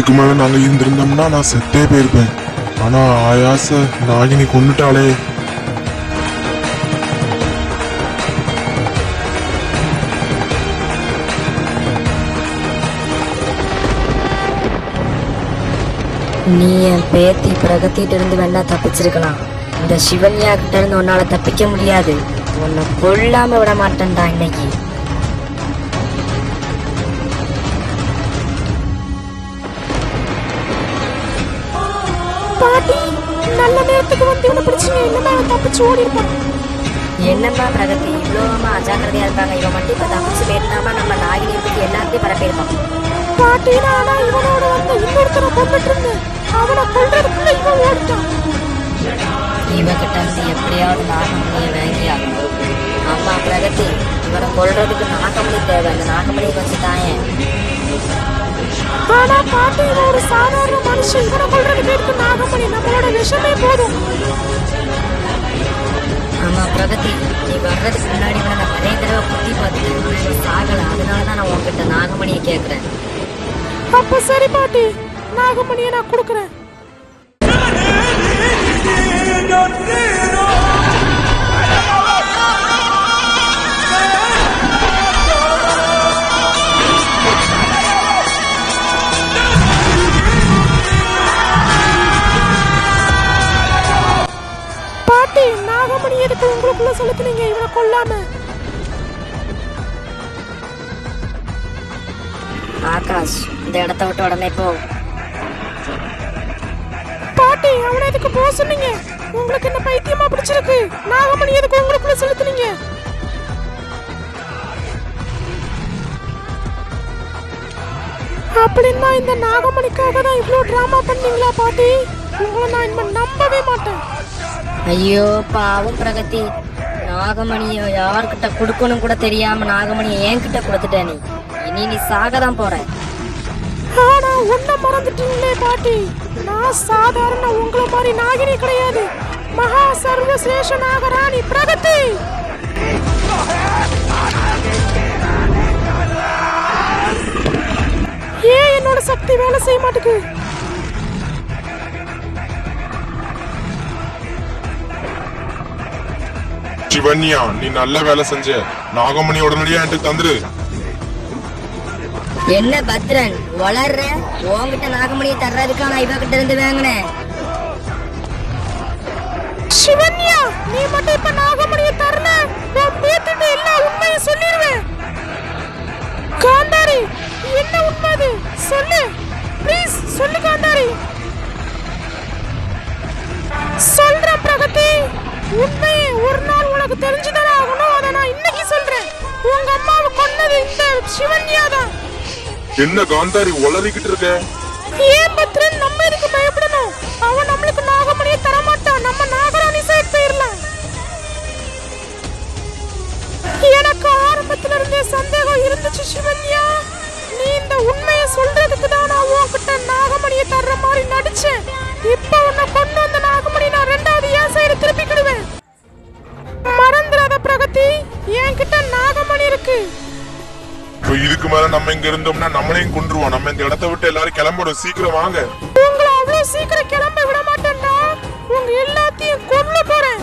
இதுக்கு மேல நாங்க இருந்திருந்தோம்னா நான் செத்தே போயிருப்பேன். ஆனா ஆயாச நாகினி கொன்னுட்டாளே. நீ என் பேத்தி பிரகத்திட்டு இருந்து வேணா தப்பிச்சிருக்கலாம். இந்த சிவன்யா கிட்ட இருந்து உன்னால தப்பிக்க முடியாது. உன்னை கொல்லாம விட மாட்டேன்டா இன்னைக்கு. பாட்டி நல்ல நேரத்துக்கு வந்து இவனை பிடிச்சிங்க. இல்லைன்னா அவன் தப்பிச்சு ஓடி இருப்பான். என்னம்மா பிரகதி இவ்வளோமா அஜாக்கிரதையா இருப்பாங்க. இவன் மட்டும் இப்ப தப்பிச்சு போயிட்டாம நம்ம நாகினி பத்தி எல்லாத்தையும் பரப்பியிருப்பான். பாட்டி நானா இவனோட வந்து இன்னொருத்தரை கொண்டுட்டு இருந்தேன். அவனை கொல்றதுக்குள்ள இவன் ஓடிட்டான். இவகிட்ட இருந்து எப்படியாவது நாகமணியை வாங்கி ஆகணும். அம்மா பிரகதி இவனை கொல்றதுக்கு நாகமணி தேவை. அந்த நாகமணியை கொஞ்சம் தாயேன். ஆனா பாட்டி இவன் ஒரு சாதாரண மனுஷன். இவனை கொல்றதுக்கு இருக்கு நாகமணி. நம்மளோட விஷமே போதும். ஆமா பிரகதி நீ வர்றதுக்கு முன்னாடி இவனை நான் நிறைய தடவை குத்தி பார்த்துட்டேன். சாகல. அதனாலதான் நான் உன்கிட்ட நாகமணியை கேட்கிறேன். அப்ப சரி பாட்டி, நாகமணியை நான் கொடுக்குறேன். பாட்டி நாகமணி எதுக்கு உங்களுக்குள்ள செலுத்துனீங்க இவனை கொல்லாம? ஆகாஷ் இந்த இடத்த விட்டு உடனே போ. பாட்டி அவனை எதுக்கு போக சொன்னீங்க? உங்களுக்கு என்ன பைத்தியமா பிடிச்சிருக்கு? நாகமணி எதுக்கு உங்களுக்குள்ள செலுத்துனீங்க? அப்படின்னா இந்த நாகமணிக்காக தான் இவ்வளவு டிராமா பண்ணீங்களா பாட்டி? உங்களை நான் இனிமே நம்பவே மாட்டேன். ஐயோ பாவம் பிரகதி, நாகமணியை யார்கிட்ட கொடுக்கணும் கூட தெரியாம நாகமணியை என்கிட்ட கொடுத்துட்ட. நீ சாகதான் போற. ஆனா ஒன்ன மறந்துட்டீங்களே பாட்டி, நான் சாதாரண உங்களை மாதிரி நாகினி கிடையாது. மகா சர்வசேஷ நாகராணி பிரகதி. ஏன் என்னோட சக்தி வேலை செய்ய மாட்டேங்குது? சிவன்யா நீ நல்ல வேலை செஞ்ச. நாகமணி உடனடியா என்கிட்ட தந்துரு. என்ன பத்ரன் வளர்ற? உன்கிட்ட நாகமணியை தர்றதுக்கா நான் இவகிட்ட இருந்து வாங்கினேன். சிவன்யா நீ மட்டும் இப்ப நாகமணியை தரல, நான் பேத்திட்டு எல்லா உண்மையை சொல்லிடுவேன். காந்தாரி என்ன உண்மை அது? சொல்லு ப்ளீஸ் சொல்லு காந்தாரி. சொல்றேன் பிரகதி, உண்மையை ஒரு நாள் உனக்கு தெரிஞ்சுதானே ஆகணும். அதை நான் இன்னைக்கு சொல்றேன். உங்க அம்மாவை கொன்னது இந்த சிவன்யா தான். என்ன காந்தாரி உளறிக்கிட்டு இருக்க? ஏன் பத்ரன் நம்ம எதுக்கு பயப்படணும்? அவன் நம்மளுக்கு நாகமணியை தரமாட்டான். நம்ம நாகராணி சைடு போயிடலாம். எனக்கு ஆரம்பத்துல இருந்தே சந்தேகம் இருந்துச்சு சிவன்யா. நீ இந்த உண்மையை சொல்றதுக்கு தான் நான் உன்கிட்ட நாகமணியை தர்ற மாதிரி நடிச்சேன். இப்ப உன்னை கொண்டு வந்த நாகமணி நான் ரெண்டாவது என் சைடு திருப்பிக்கிடுவேன். மறந்துடாத பிரகதி, என்கிட்ட நாகமணி இருக்கு. இதுக்கு மேல நம்ம இங்க இருந்தோம்னா நம்மளையும் கொன்றுவோம். நம்ம இந்த இடத்த விட்டு எல்லாரும் கிளம்பணும். சீக்கிரம் வாங்க. உங்களை அவ்வளவு சீக்கிரம் கிளம்ப விட மாட்டேன்டா. உங்க எல்லாத்தையும் கொல்ல போறேன்.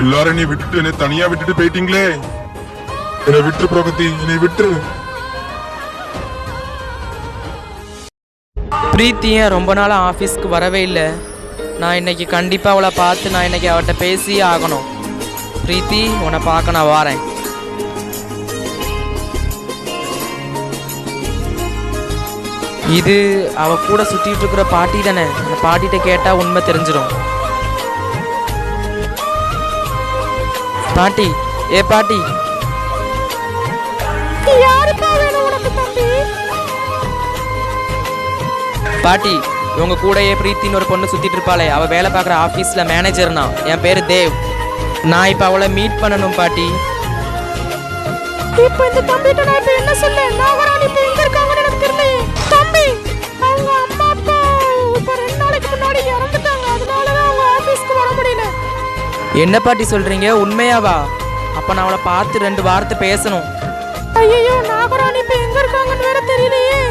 எல்லாரும் நீ விட்டுட்டு என்னை தனியா விட்டுட்டு போயிட்டீங்களே. என்னை விட்டு பிரகதி, என்னை விட்டு. பிரீத்தி ஏன் ரொம்ப நாள் ஆஃபீஸ்க்கு வரவே இல்லை? நான் இன்னைக்கு கண்டிப்பாக அவளை பார்த்து நான் இன்னைக்கு அவட்ட பேசியே ஆகணும். பிரீத்தி உன்னை பார்க்க நான் வாரேன். இது அவ கூட சுத்திட்டு இருக்கிற பாட்டி தானே? அந்த பாட்டிகிட்ட கேட்டா உண்மை தெரிஞ்சிடும். பாட்டி, ஏ பாட்டி. பாட்டி இவங்க கூட பிரீத்தின்னு ஒரு பொண்ணு சுத்திட்டு இருப்பாளே, அவ வேலை பார்க்குற ஆஃபீஸில் மேனேஜர்னா. என் பேரு தேவ். நான் இப்போ அவளை மீட் பண்ணணும் பாட்டி. இப்போ இந்த தம்பிட்ட நான் இப்ப என்ன சொல்ல? நாகராணி இப்ப எங்க இருக்காங்கன்னு எனக்கு தெரியலையே. தம்பி அவங்க அம்மா அப்பா இப்ப 2 நாளைக்கு முன்னாடி இறந்துட்டாங்க. அதனால தான் அவங்க ஆபீஸ்க்கு வர முடியல. என்ன பாட்டி சொல்றீங்க? உண்மையாவா? அப்ப நான் அவளை பார்த்து 2 வார்த்தை பேசணும். ஐயோ நாகராணி இப்ப எங்க இருக்காங்கன்னு வேற தெரியலையே.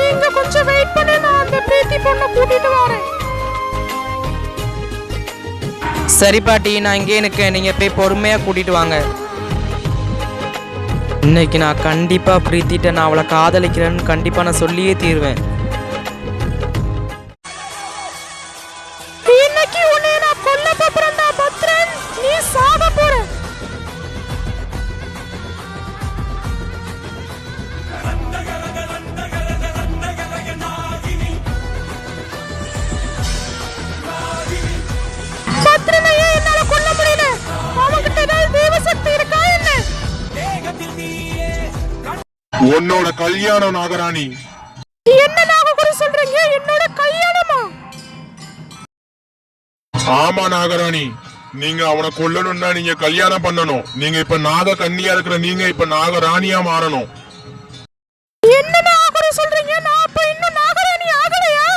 நீங்க கொஞ்சம் வெயிட் பண்ணி நான் அந்த பிரீத்தி பொண்ணை கூட்டிட்டு வரேன். சரி பாட்டி, நான் இங்கே இருக்கேன், நீங்க போய் பொறுமையா கூட்டிட்டு வாங்க. இன்னைக்கு நான் கண்டிப்பா பிரீத்திட்ட நான் அவளை காதலிக்கிறேன்னு கண்டிப்பா நான் சொல்லியே தீருவேன். இன்னைக்கு உன்னை நான் கொல்ல போறேன்டா பத்ரன், நீ சாக போற. பத்ரனையே என்னால கொல்ல முடியல. அவன்கிட்ட ஏதாவது தெய்வ சக்தி இருக்கா என்ன? உன்னோட கல்யாணம் நாகராணி. என்ன நாககுரு சொல்றீங்க? என்னோட கல்யாணமா? ஆமா நாகராணி, நீங்க அவனை கொல்லணும்னா நீங்க கல்யாணம் பண்ணணும். நீங்க இப்ப நாக கன்னியா இருக்கிற நீங்க இப்ப நாகராணியா மாறணும். என்ன நாககுரு சொல்றீங்க? நான் அப்ப இன்னும் நாகராணி ஆகலையா?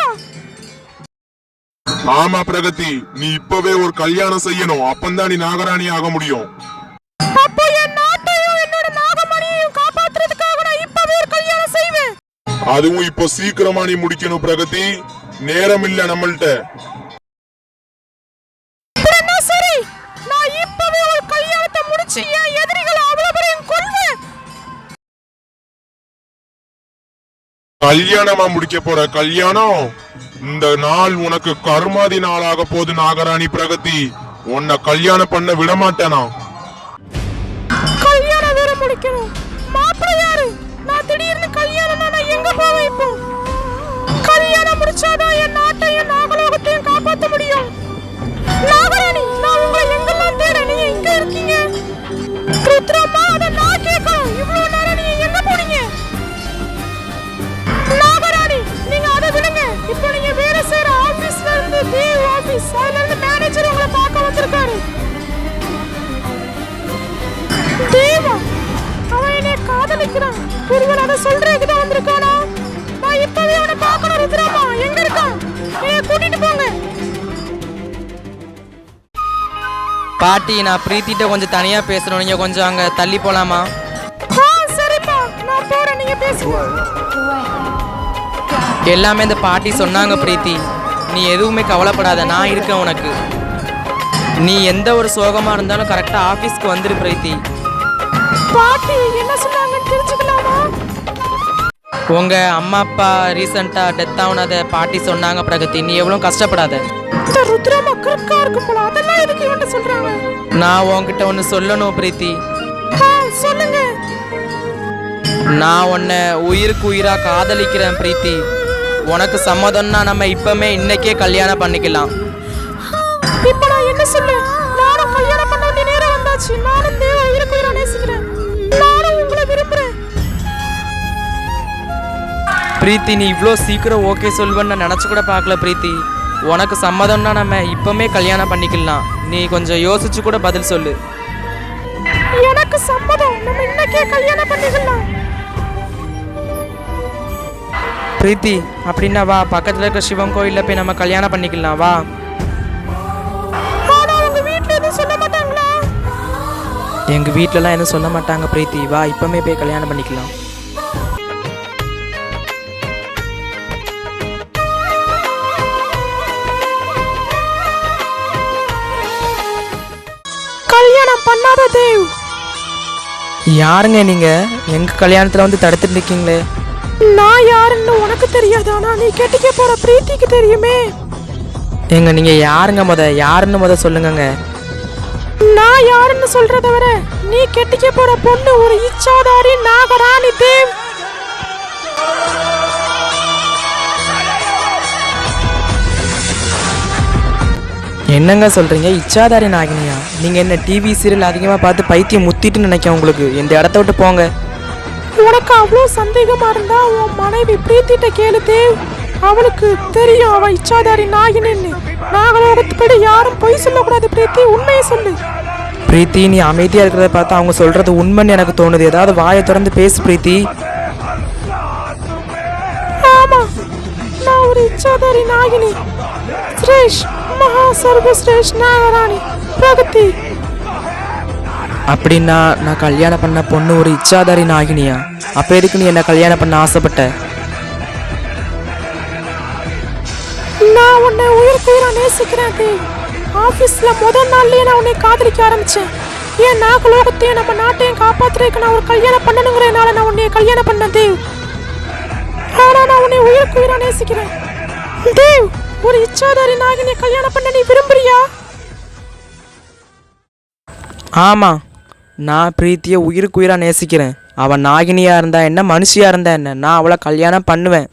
ஆமா பிரகதி, நீ இப்பவே ஒரு கல்யாணம் செய்யணும். அப்பந்தான் நீ நாகராணி ஆக முடியும். அப்போ என் நாட்டையும் என்னோட நாகமணியையும் காப்பாத்துறதுக்காக நான் இப்பவே ஒரு கல்யாணம் செய்வேன். அதுவும் இப்போ சீக்கிரமா நீ முடிக்கணும் பிரகதி, நேரம் இல்ல நம்மள்ட்ட. சரி, நான் இப்பவே ஒரு கல்யாணத்தை முடிச்சு என் எதிரிகளை அவ்வளவு கொல்வேன். கல்யாணமா முடிக்க போற கல்யாணம் இந்த நாள் உனக்கு கர்மாதி நாளாக போது நாகராணி பிரகதி. உன்னை கல்யாணம் பண்ண விட மாட்டேனா? கல்யாணம் வேற முடிக்கணும். மாப்பிள்ளை யாரு? நான் திடீர்னு கல்யாணம்னா நான் எங்க போவேன் இப்போ? கல்யாணம் முடிச்சாதான் என் நாட்டையும் நாகலோகத்தையும் காப்பாற்ற முடியும். நாகராணி, நான் உங்களை எங்கெல்லாம் தேட, நீங்க எங்க இருக்கீங்க? ருத்ரம்மா, அத நான் கேட்கணும். இவ்வளவு நேரம் நீங்க எங்க போனீங்க? நாகராணி, நீங்க அதை விடுங்க. இப்போ நீங்க வேலை செய்யற ஆபீஸ்ல இருந்து தேவ் ஆபீஸ், அதுல இருந்து மேனேஜர் உங்களை பார்க்க வந்திருக்காரு. தேவா, அவன் என்னை காதலிக்கிறான். ஒருவேளை அதை சொல்றதுக்கு தான் வந்திருக்கானா? நான் இப்பவே அவனை பார்க்கணும். ருத்ரம்மா எங்க இருக்கான்? என்னை கூட்டிட்டு போங்க. பாட்டி, நான் பிரீத்திட்ட கொஞ்சம் தனியா பேசணும், நீங்க கொஞ்சம் அங்க தள்ளி போலாமா? சரிப்பா, நான் போறேன், நீங்க பேசுங்க. எல்லாமே இந்த பாட்டி சொன்னாங்க பிரீத்தி. நீ எதுவுமே கவலைப்படாத, நான் இருக்கேன் உனக்கு. நீ எந்த ஒரு சோகமா இருந்தாலும் கரெக்டா ஆபீஸ்க்கு வந்துரு பிரீத்தி. பாட்டி என்ன சொன்னாங்கன்னு தெரிஞ்சுக்கலாமா? உங்க அம்மா அப்பா ரீசெண்டா டெத் ஆனத பாட்டி சொன்னாங்க பிரகதி. நீ எவ்வளவு கஷ்டப்படாத. இந்த ருத்ரமா கிறுக்கா இருக்கும் போல, அதெல்லாம் எதுக்கு இவன்ட்ட சொல்றாங்க? நான் உன்கிட்ட ஒன்னு சொல்லணும் பிரீத்தி. சொல்லுங்க. நான் உன்னை உயிருக்கு உயிரா காதலிக்கிறேன் பிரீத்தி. உனக்கு சம்மதம்னா நம்ம இப்பமே இன்னைக்கே கல்யாணம் பண்ணிக்கலாம். இப்ப நான் என்ன சொல்ல? நானும் கல்யாணம் பண்ண வேண்டிய நேரம் வந்தாச்சு. நானும் தேவ உயிருக்கு உயிரா நேசிக்கிறேன். நானும் உங்களை விரும்புறேன். பிரீத்தி, நீ இவ்வளோ சீக்கிரம் ஓகே சொல்வேன்னு நான் நினச்சி கூட பார்க்கல பிரீத்தி. உனக்கு சம்மதம்னா நம்ம இப்பமே கல்யாணம் பண்ணிக்கலாம். நீ கொஞ்சம் யோசிச்சு கூட பதில் சொல்லு. எனக்கு சம்மதம். நம்ம இன்னைக்கே கல்யாணம் பண்ணிக்கலாம். பிரீத்தி, அப்படின்னா வா, பக்கத்தில் இருக்க சிவன் கோயிலில் போய் நம்ம கல்யாணம் பண்ணிக்கலாம் வா. ஆனா உங்க வீட்ல எதுவும் சொல்ல மாட்டாங்களா? எங்கள் வீட்டிலலாம் எதுவும் சொல்ல மாட்டாங்க பிரீத்தி. வா, இப்பமே போய் கல்யாணம் பண்ணிக்கலாம். கல்யாணம் பண்ணாத தேவ். யாருங்க நீங்க? எங்க கல்யாணத்துல வந்து தடுத்துட்டு இருக்கீங்களே. நான் யாருன்னு உனக்கு தெரியாது, ஆனா நீ கெட்டிக்க போற பிரீத்திக்கு தெரியுமே. எங்க நீங்க யாருங்க? யாருன்னு சொல்லுங்க. நான் யாருன்னு சொல்றத விட நீ கெட்டிக்க போற பொண்ணு ஒரு இச்சாதாரி நாகராணி தேவ். என்னங்க சொல்றீங்க? இச்சாதாரி நாகினியா? நீங்க என்ன டிவி சீரியல் அதிகமா பார்த்து பைத்தியம் முத்திட்டு நினைக்க உங்களுக்கு. இந்த இடத்த விட்டு போங்க. உனக்கு அவ்வளோ சந்தேகமா இருந்தா உன் மனைவி பிரீத்திட்ட கேளு தேவ். அவளுக்கு தெரியும் அவ இச்சாதாரி நாகினின்னு. நாகலோகத்துப்படி யாரும் பொய் சொல்லக்கூடாது பிரீத்தி, உண்மையை சொல்லு. பிரீத்தி, நீ அமைதியா இருக்கிறத பார்த்தா அவங்க சொல்றது உண்மைன்னு எனக்கு தோணுது. ஏதாவது வாயை திறந்து பேசு பிரீத்தி. ஆமா, நான் ஒரு இச்சாதாரி நாகினி. ஸ்ரேஷ் மகா சர்வஸ்ரேஷ் நாகராணி பிரகதி. அப்படின்னா நான் கல்யாணம் பண்ண பொண்ணு ஒரு இச்சாதாரி நாகினியா? அப்ப எதுக்கு நீ என்ன கல்யாணம் பண்ண ஆசைப்பட்ட? நான் உன்னை உயிருக்கு உயிரா நேசிக்கிறேன் தேவ். ஆபீஸ்ல முதல் நாள்லயே நான் உன்னை காதலிக்க ஆரம்பிச்சேன். ஏன் நாகலோகத்தையும் நம்ம நாட்டையும் காப்பாத்துறதுக்கு நான் ஒரு கல்யாணம் பண்ணணுங்கிறதுனால நான் உன்னை கல்யாணம் பண்ணேன் தேவ். ஆனா நான் உன்னை உயிருக்கு உயிரா நேசிக்கிறேன் தேவ். ஒரு இச்சாதாரி நாகினியை கல்யாணம் பண்ண நீ விரும்புறியா? ஆமாம், நான் பிரீத்தியை உயிருக்கு உயிராக நேசிக்கிறேன். அவன் நாகினியாக இருந்தா என்ன, மனுஷியாக இருந்தா என்ன, நான் அவளை கல்யாணம் பண்ணுவேன்.